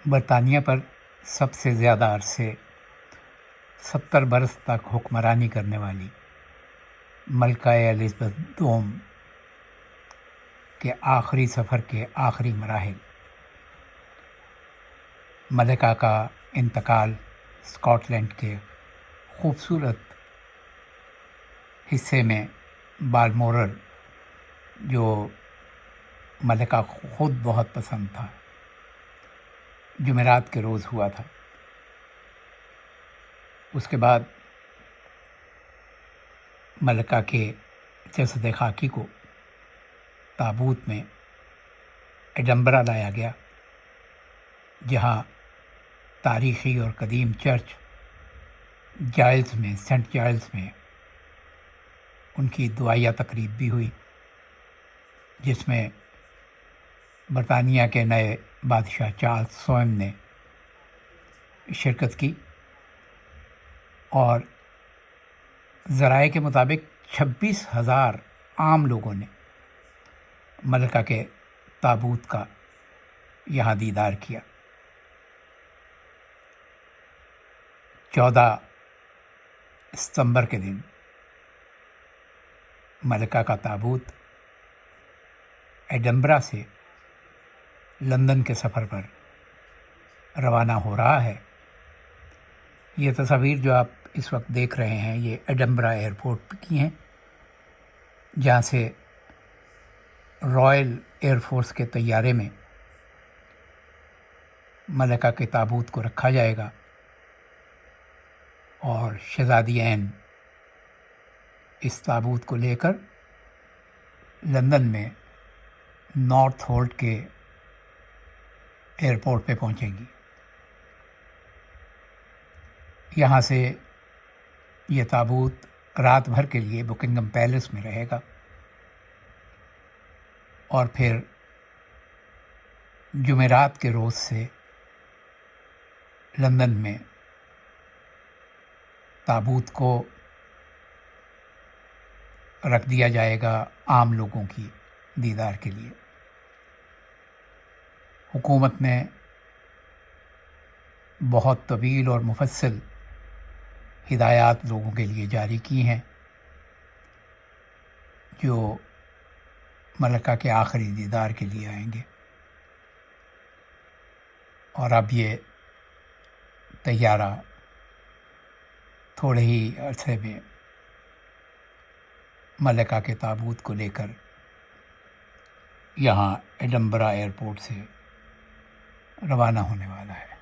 برطانیہ پر سب سے زیادہ عرصے 70 برس تک حکمرانی کرنے والی ملکہ الزبتھ دوم کے آخری سفر کے آخری مراحل۔ ملکہ کا انتقال اسکاٹ لینڈ کے خوبصورت حصے میں بالمورل، جو ملکہ خود بہت پسند تھا، جمعرات کے روز ہوا تھا۔ اس کے بعد ملکہ کے جسد خاکی کو تابوت میں ایڈنبرا لایا گیا، جہاں تاریخی اور قدیم چرچ سینٹ جائلز میں ان کی دعائیہ تقریب بھی ہوئی، جس میں برطانیہ کے نئے بادشاہ چارلس سوم نے شرکت کی، اور ذرائع کے مطابق 26,000 عام لوگوں نے ملکہ کے تابوت کا یہاں دیدار کیا۔ 14 ستمبر کے دن ملکہ کا تابوت ایڈنبرا سے لندن کے سفر پر روانہ ہو رہا ہے۔ یہ تصاویر جو آپ اس وقت دیکھ رہے ہیں، یہ ایڈنبرا ایئرپورٹ کی ہیں، جہاں سے رائل ایئر فورس کے طیارے میں ملکہ کے تابوت کو رکھا جائے گا، اور شہزادی این اس تابوت کو لے کر لندن میں نارتھ ہولٹ کے ایئرپورٹ پہ پہنچیں گی۔ یہاں سے یہ تابوت رات بھر کے لیے بکنگھم پیلس میں رہے گا، اور پھر جمعرات کے روز سے لندن میں تابوت کو رکھ دیا جائے گا عام لوگوں کی دیدار کے لیے۔ حکومت نے بہت طویل اور مفصل ہدایات لوگوں کے لیے جاری کی ہیں، جو ملکہ کے آخری دیدار کے لیے آئیں گے، اور اب یہ طیارہ تھوڑے ہی عرصے میں ملکہ کے تابوت کو لے کر یہاں ایڈنبرا ایئرپورٹ سے روانہ ہونے والا ہے۔